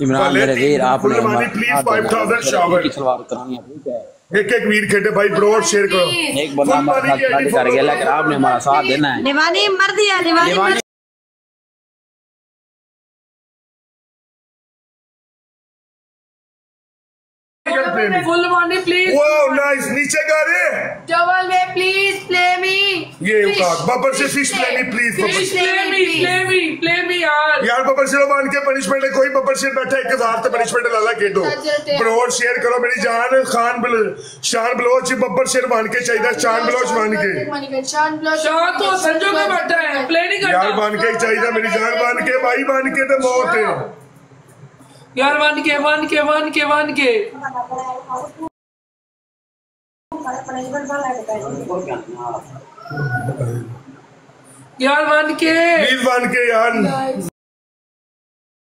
इमरान मेरे वीर आपने please 5000 shower salwar करानी है, ठीक है। एक एक वीर खेटे भाई ब्रो और शेयर करो। एक बंदा हमारे साथ शादी कर गया, लेकिन आपने हमारा साथ देना है। दीवानी मर दिया, दीवानी full money please. Wow nice, नीचे गा रहे डबल में प्लीज प्ले मी। ये बब्बर से fish play me please. Play me यार बब्बर से मान के पनिशमेंट है, कोई बब्बर से बैठा 1000 तो पनिशमेंट लाला केटो ब्रो और शेयर करो मेरी जान। शान बलोच बब्बर शेर मान के चाहिए, शान बलोच मान के। शान तो संजो का बैठा है, प्ले नहीं करता यार मान के चाहिए मेरी जान, मान के भाई, मान के तो मौत है यार, मान के मान के मान के मान के यार, मान के प्लीज मान के यार।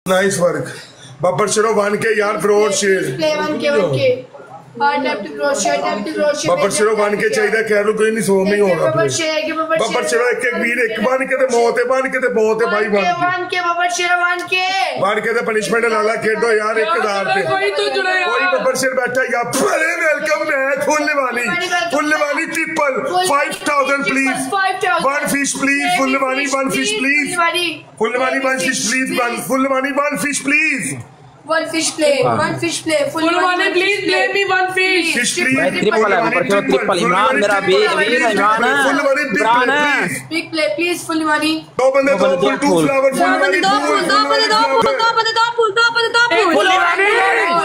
नाइस वर्क बब्बर शेरो मान के यार ब्रो और शेर बब्बर शेरो मान के चाहिए, खैर कोई नहीं सो नहीं होगा। बब्बर शेरो एक एक वीर एक मान के मौत है, मान के मौत है भाई, मान के बब्बर शेरो मान के पनिशमेंट लाला खेडो यार 1000 पे। कोई बब्बर शेर बैठा या वेलकम बैक फुल्लवानी ट्रिपल 5000 प्लीज। 1 फिश प्लीज फुल्लवानी, 1 फिश प्लीज फुल्लवानी, 1 फिश प्लीज फुल्लवानी, 1 fish please. 1 fish play, 1 fish play. Full money, please play me 1 fish. Fish please. Triple है ऊपर से, ट्रिपल इमरान मेरा वीर इमरान है। Big play, please full money. दो बंदे दो फुल, 2 फ्लावर फुल money, दो फूल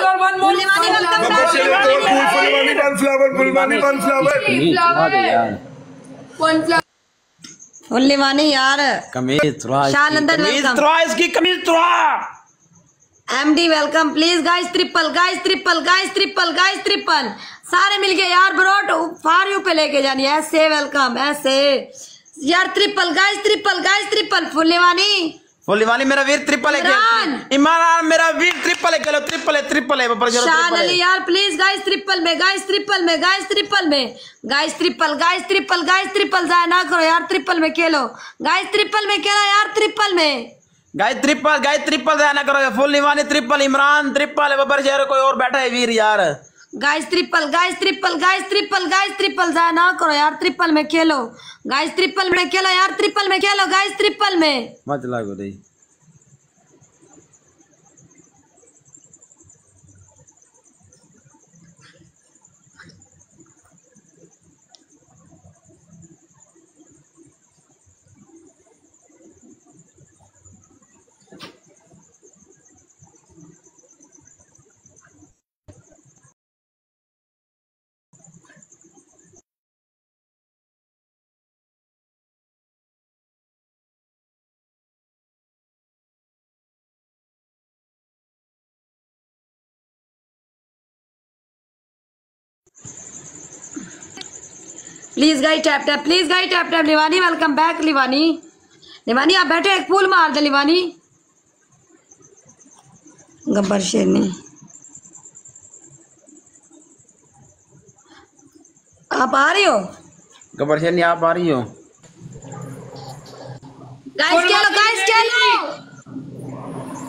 और one more. Full flower full money, 1 flower. 1 flower. फुल्लीवानी यार। कमीज शाल अंदर वेलकम। इसकी कमीज तुरा। MD welcome please guys. Triple guys, triple guys, triple guys, triple सारे मिलके यार ब्रोट फार यू पे लेके जानी है। ऐसे वेलकम ऐसे यार। Triple guys, triple guys, triple फुल्लीवानी मेरा वीर ट्रिपल है। इमरान मेरा वीर ट्रिपल है, चलो ट्रिपल है शान अली यार प्लीज गाइस। ट्रिपल में गाइस, ट्रिपल में गाइस, ट्रिपल में guys, triple guys, triple guys, triple जाए ना करो यार, ट्रिपल में खेलो गाइस, ट्रिपल में खेलो यार, ट्रिपल में गाइस ट्रिपल जाए ना करो। फुल्लीवानी ट्रिपल, इमरान ट्रिपल है, बब्बर शेर कोई और बैठा है वीर यार। Guys triple guys, triple guys, triple guys, triple जाए ना करो यार, ट्रिपल में खेलो गाइस, ट्रिपल में खेलो यार, ट्रिपल में खेलो गाइस, ट्रिपल में मत लागो रे। Please guys tap tap, please guys tap tap. लिवानी वेलकम बैक। लिवानी आप बैठे, एक फूल मार दे लिवानी। गब्बर शेरनी आप आ रही हो? गब्बर शेरनी आप आ रही हो? गाइस खेलो, गाइस खेलो।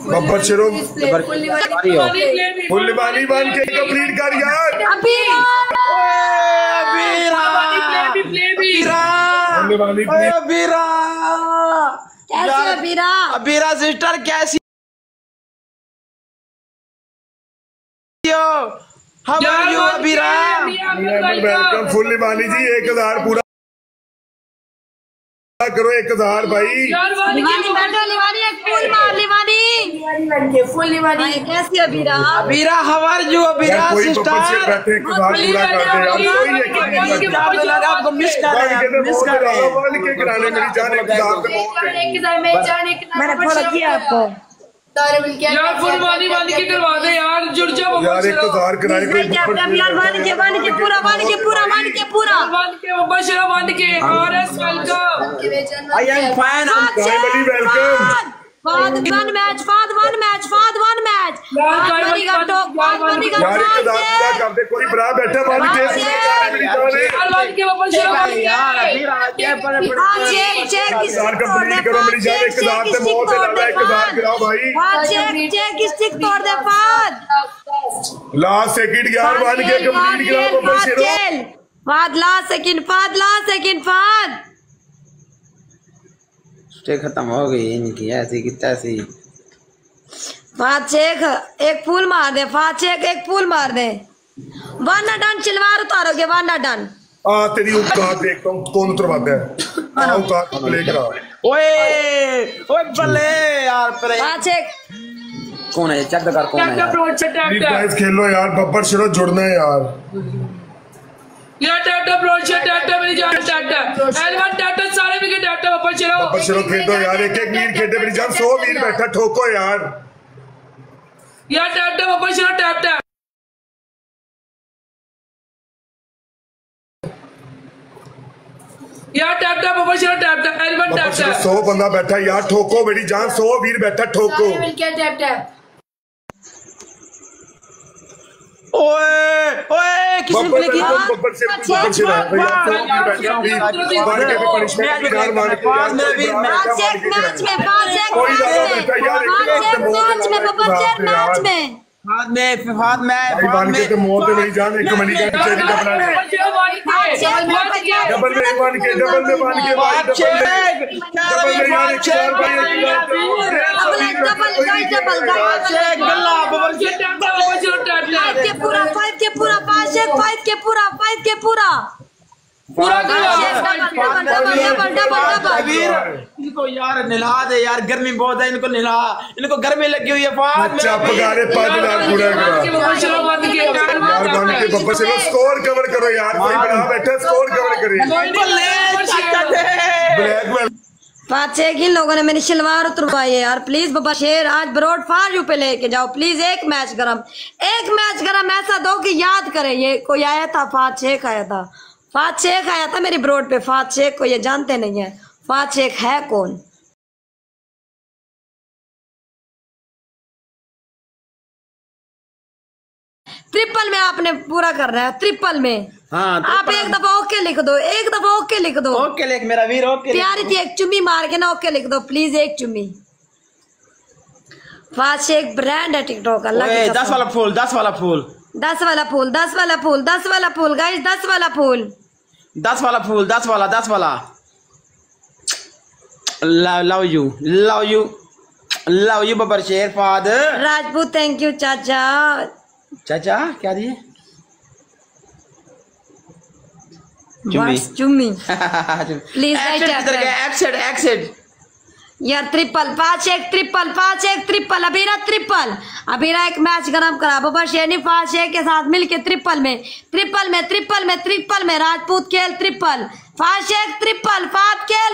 बब्बर शेरो फुल्लवानी बन के कंप्लीट कर यार। अबीरा सिस्टर कैसी हो? How are you Abira? Welcome फुल्लवानी जी, 1000 पूरा करो। 1000 भाई। लिवानी बैठो, लिवानी एक फूल मार। लिवानी फुल्लवानी कैसी Abira? Abira how are you Abira sister? बैठे 1000 पूरा कर दे यार, कोई लगा आपको मिस कर रहे हैं, वाल के कराने मेरी जान 1000 मैंने फॉलो किया आपको। यार फुल्लवानी वाली के करवा दे यार, जुड़ जाओ यार 1000 कराए कोई यार। वानी के पूरा बब्बर शेरो मान के RS welcome. I am fine. Welcome. Fahd one match, Fahd one match, Fahd one match. Money का टॉप, मनी का यार एक दांत पूरा कर दे, कोई बड़ा बैठा मान के यार कंप्लीट करो मेरी जान, एक दांत से मौत है लगा, एक दांत गिराओ भाई, चेक स्टिक तोड़ दे फाद, लास्ट सेकंड यार मान के कंप्लीट गिराओ बब्बर शेरो, फाद लास्ट सेकंड, फाद लास्ट सेकंड, फाद स्टेक खत्म हो गई इनकी, ऐसी की तैसी। फाद चेक एक फूल मार दे, फाद चेक एक फूल मार दे, वन डन चिलवार उतारोगे, वन डन। तेरी औकात देखता हूँ कौन उतरवाता है, औकात प्ले करा। ओए ओए बल्ले यार पर फाद चेक कौन है, चेक कर कौन है यार। गाइस खेलो यार, बब्बर शेरो जुड़ना है यार। टाटा ब्रोशर, टाटा मेरी जान, टाटा एलवन, टाटा सारे विकेट, टाटा बब्बर शेरो खेल दो यार, एक एक वीर खेलते मेरी जान, 100 वीर बैठा ठोको यार टाटा बब्बर शेरो, टाटा टाटा बब्बर शेरो, टाटा एलवन, टाटा 100 बंदा बैठा यार, ठोको मेरी जान, 100 वीर बैठा ठोको। ओए ओए किसने प्ले किया, बब्बर से फाद में तो मौत मेरी जान, एक मनी का चेक डबल में मान के डबल में मान के भाई, डबल में यार एक चार भाई, पूरा 5 के पूरा, 5 के पूरा, 5 के पूरा इनको यार निला दे यार, गर्मी बहुत है, इनको निला, इनको गर्मी लगी हुई है। चप गारे 5 लाख पूरा यार बन के बब्बर से स्कोर कवर करो यार, कोई बड़ा बैठा स्कोर कवर करे। ब्लैक पाँच इन लोगों ने मेरी शलवार उतरवाई है यार, प्लीज बब्बर शेर आज ब्रॉड फार यू पे लेके जाओ प्लीज, एक मैच गरम ऐसा दो कि याद करें। ये कोई आया था, फाद शेख आया था, फाद शेख आया था मेरी ब्रॉड पे, फाद शेख को ये जानते नहीं है, फाद शेख है कौन। ट्रिपल में आपने पूरा कर रहा है, ट्रिपल में। हाँ, आप एक दफा ओके लिख दो, एक दफा ओके लिख दो, ओके लिख मेरा वीर, ओके प्यारी थी, एक चुम्मी मार के ना ओके लिख दो प्लीज, एक चुम्मी। फाद शेख ब्रांड है टिकटॉक, अल्लाह की 10 वाला फूल, 10 वाला फूल, 10 वाला फूल, 10 वाला फूल, 10 वाला फूल गाइस, 10 वाला फूल, 10 वाला फूल, 10 वाला, 10 वाला। Love you, love you, love you Babbar शेर फादर राजपूत, थैंक यू चाचा। चाचा क्या दिए, चुम्मी प्लीज एक्सेट यार। Triple 5-1 triple, 5-1 triple, Abira triple, Abira एक मैच गरम करा बब्बर शेर ने फाद शेख के साथ मिलके ट्रिपल में, ट्रिपल में, ट्रिपल में, ट्रिपल में राजपूत खेल ट्रिपल, फाद शेख ट्रिपल, फाद खेल,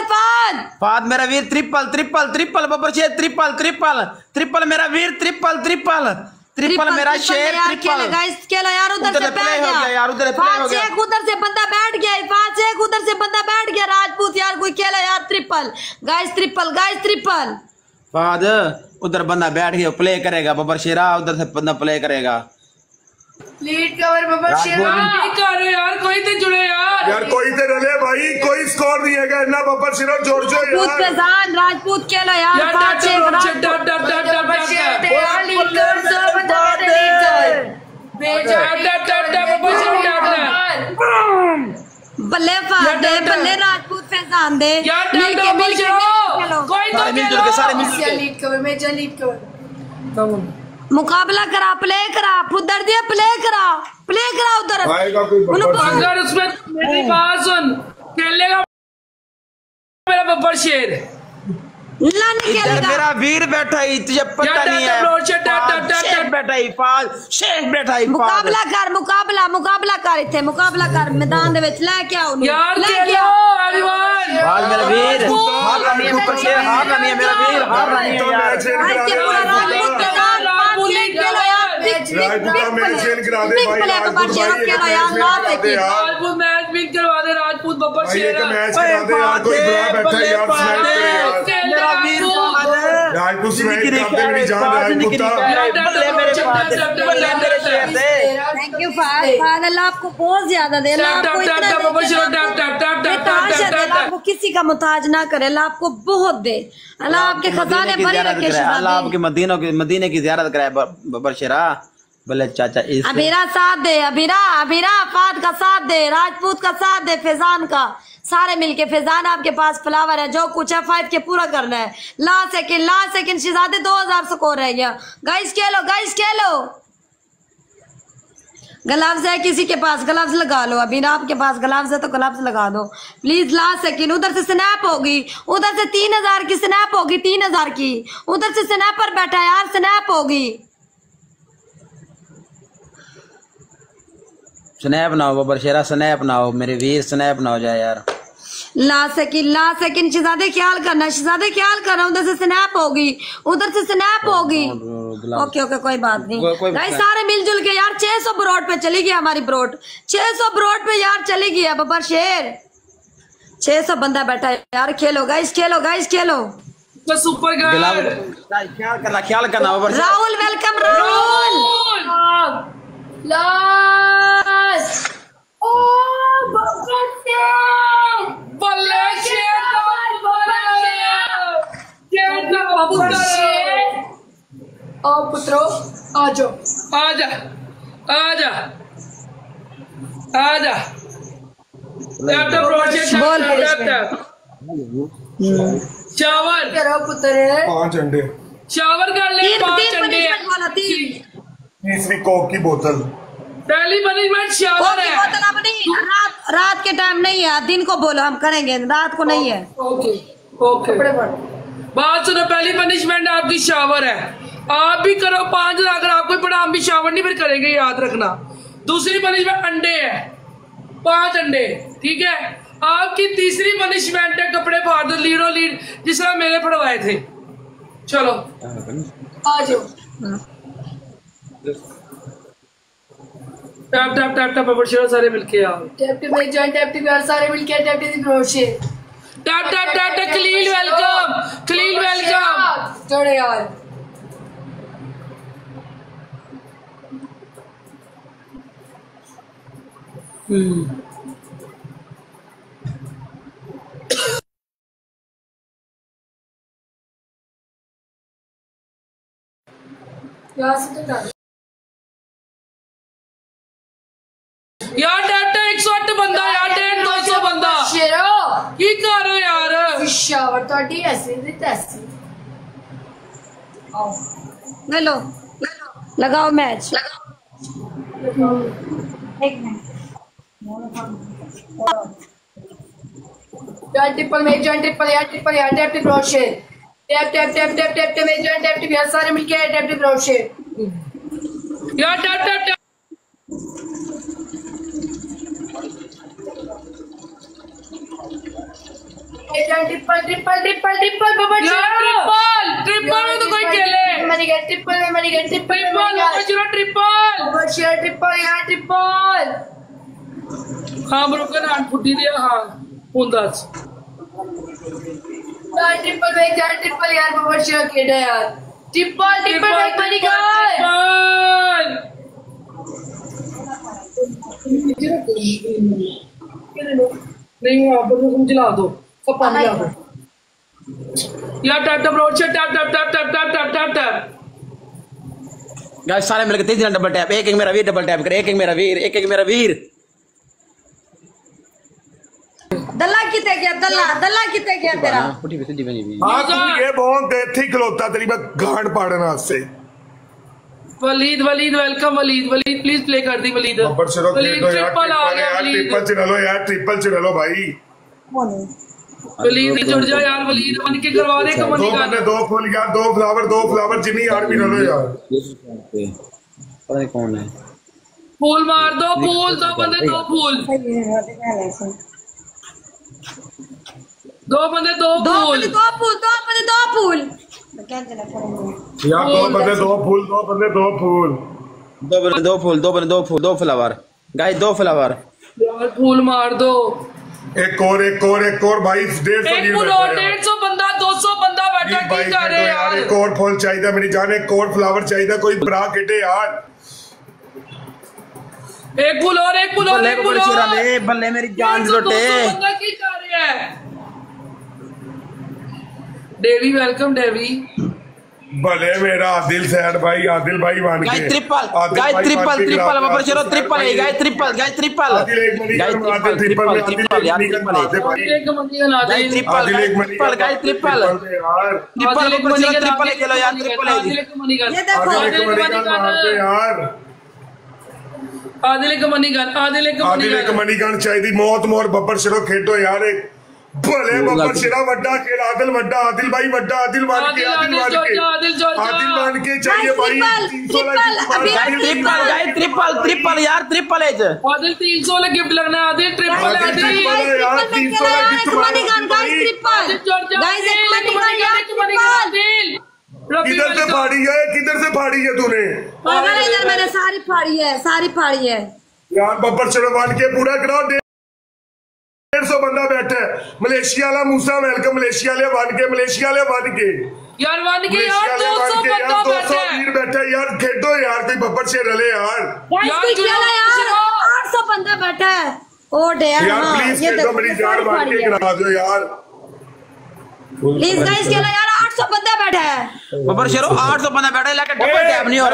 फाद मेरा वीर ट्रिपल, ट्रिपल, ट्रिपल बब्बर शेर ट्रिपल, ट्रिपल, ट्रिपल मेरा वीर ट्रिपल, ट्रिपल, ट्रिपल मेरा शेर ट्रिपल। गाइस खेलो यार, उधर से बैठ गया यार, उधर से बंदा बैठ गया, फाद शेख उधर से बंदा बैठ गया, राजपूत यार कोई खेला यार triple, guys triple, guys triple. Fahd उधर बंदा बैठ गया, प्ले करेगा बब्बर शेरा, उधर से बंदा प्ले करेगा। लीड कवर बब्बर शेरा करो यार, कोई तो जुड़े यार कोई तो रले भाई, कोई स्कोर नहीं है ना बब्बर शेरा, जोड़ जो यार राजपूत खेलो यार, फाद शेख बल्ले फादे, बल्ले राजपूत फैजान दे, मिलके लीड कवर में जा, लीड कवर मुकाबला करा, प्ले करा, उधर दिया प्ले करा उधर। अगर उसमें मेरी बात सुन, खेलेगा मेरा बब्बर शेर, इधर मेरा वीर बैठा ही, तुझे पता नहीं है, बैठा ही फाद शेख बैठा ही। मुकाबला कर, इथे मुकाबला कर, मैदान दे विच ले के आओ यार, खेलो एवरीवन। फाद मेरा वीर हार रहा नहीं है, बब्बर शेर हार रहा नहीं है, मेरा वीर हार रहा नहीं है यार। मैच विन करवा दे राजपूत बब्बर शेर, मैच करवा दे यार, कोई बड़ा बैठा यार, राजपूत स्मैश करते मेरी जान राजपूता। थैंक यू फाद, अल्लाह आपको बहुत ज्यादा दे, अल्लाह आपको आपको किसी का मुताज ना करे, अल्लाह आपको बहुत दे, अल्लाह आपके खजाने भरे रखे, अल्लाह आपके मदीने की ज़ियारत कराए बबरशेरा। बोले चाचा अबीरा साथ दे, अबीरा फाद का साथ दे, राजपूत का साथ दे, फैजान का, सारे मिलके। फैजान आपके पास फ्लावर है, जो कुछ है 5 के पूरा करना है। लास्ट सेकंड शहजादे 2000 स्कोर रह गया। गाइस खेलो ग्लव्स है किसी के पास, ग्लव्स लगा लो। अभी ना आपके पास ग्लव्स है तो ग्लव्स लगा दो प्लीज। लास्ट सेकंड, उधर से स्नैप होगी, उधर से 3000 की स्नैप होगी, 3000 की, उधर से स्नैपर बैठा है यार, स्नैप होगी। स्नैप ना हो बबरशेरा, स्नैप ना हो मेरे वीर, स्नैप ना हो जाए यार। लास्ट सेकंड शहजादे ख्याल करना, उधर से स्नैप होगी, उधर से स्नैप होगी। ओके कोई बात नहीं। गाइस सारे मिलजुल के यार 600 ब्रोड पे चली गई हमारी ब्रोड, 600 ब्रोड पे यार चली गई है बबरशेर। 600 बंदा बैठा है यार, खेलो गाइस खेलो। सुपर ख्याल करना बबरशेर। राहुल वेलकम राहुल। लास्ट पुत्रो आजा शावर करो पुत्र, 5 अंडे शावर कर ले, 5 अंडे। तीसरी कोक की बोतल, पहली पनिशमेंट शावर है। रात के टाइम नहीं है, दिन को बोलो हम करेंगे, रात को नहीं है। ओके बात सुनो, पहली पनिशमेंट आपकी शावर है, आप भी करो 5। अगर आपको पड़ा हम भी शावर नहीं फिर करेंगे, याद रखना। दूसरी पनिशमेंट अंडे है, 5 अंडे, ठीक है। आपकी तीसरी पनिशमेंट है कपड़े फाड़ दो, लीडो लीड, जिस तरह मेरे फड़वाए थे। चलो आ जाओ, टैप बबरशेरा सारे मिलके आओ। टैप में जॉइन, टैप सारे मिलके, टैप क्रोशे, टैप खलील वेलकम जोड़े यार। यार डाटा 108 बंदा यार, 200 बंदा की करो यार। शावर तो ऐसे लो लगाओ मैच। ट्रिपल में जॉइन, ट्रिपल यार टैप क्रोशे, टैप में जॉइन, टैप यार सारे मिलके टैप क्रोशे यार, टैप ट्रिपल बबरशेरा, में तो कोई खेले मरी गए, ट्रिपल बबरशेरा, ट्रिपल। हाँ ब्रोकन हाथ फुटी दिया, हाँ पुंदास ट्रिपल में यार, ट्रिपल यार बबरशेरा खेड़ा यार, ट्रिपल मरी गए। नहीं आप तुम चला दो, सब पानी ला दो यार। टैप गाइस सारे मिलकर 3 डबल टैप, एक मेरा वीर डबल टैप करे, एक मेरा वीर। दल्ला कितने गया तेरा? फुटी भी बनी हुई। हां तू ये बहुत थी खलोता तेरी मैं गांड पाड़ना से। Waleed welcome, Waleed please play कर दी। वलीद ट्रिपल आ गया, ट्रिपल चला लो भाई। वलीद जुड़ जा यार, वलीद बन के करवा दे। दो फूल यार, 2 फ्लावर जिन्नी यार भी लो यार। पता नहीं कौन है, फूल मार दो, फूल 2 बंदे 2 फूल, 2 बंदे 2 फूल यार, 2 बंदे 2 फूल। 2 फ्लावर गाइस, 2 फ्लावर यार, फूल मार दो। एक और भाई 150 बंदा 200 बंदा की कर रहे यार। एक और फुल चाहिए मेरी जान, एक और फ्लावर चाहिए, कोई ब्रा किटे यार। एक फुल और, एक फुल और, एक फुल और। बल्ले मेरी जान लुटे। बंदा की कर रहे हैं। देवी वेलकम देवी। भले मेरा आदिल सैड भाई, आदिल भाई मान के guys triple, guys triple triple बब्बर शेरो ट्रिपल है guys triple, guys triple, Adil एक money guys triple triple triple यार ट्रिपल है एक मनी का नाम guys triple, triple guys triple यार, ट्रिपल बब्बर शेरो ट्रिपल है चलो यार ट्रिपल है। ये देखो आदिल एक मनी का मारते यार। आदिल एक मनी गन, आदिल एक मनी गन चाहिए। मौत मोर बब्बर शेरो खेडो यार। एक भले बब्बर शेरा वड्डा खेल, आदिल वड्डा, आदिल भाई वड्डा, आदिल मान के, आदिल मान के चाहिए भाई। ट्रिपल गाइस ट्रिपल ट्रिपल यार ट्रिपल है आदिल 300 वाला गिफ्ट लगना है। आदिल ट्रिपल आदिल आदिल यार 300 वाला gift money gun guys triple, guys एक मनी गन यार ट्रिपल। किधर से फाड़ी है, किधर से फाड़ी है तूने? पागल इधर मैंने सारी फाड़ी है, सारी फाड़ी है यार। बब्बर शेरो मान के पूरा कराओ। 150 बंदा बैठा है। मलेशिया वाला मूसा वेलकम, मलेशिया वाले वन के, मलेशिया वाले वन के यार, वन के यार 200 बंदा 200 वीर बैठा है यार। खेडो यार, कोई बब्बर शेर रले यार। यार 800 बंदा बैठा है। ओ डेयर यार प्लीज खेलो मेरी जान, मान के करा दो यार प्लीज गाइस। खेलो यार 800 बंदा बैठा है। बब्बर शेरो 800 बंदा बैठा है, लेकिन डबल टैप नहीं हो रहा।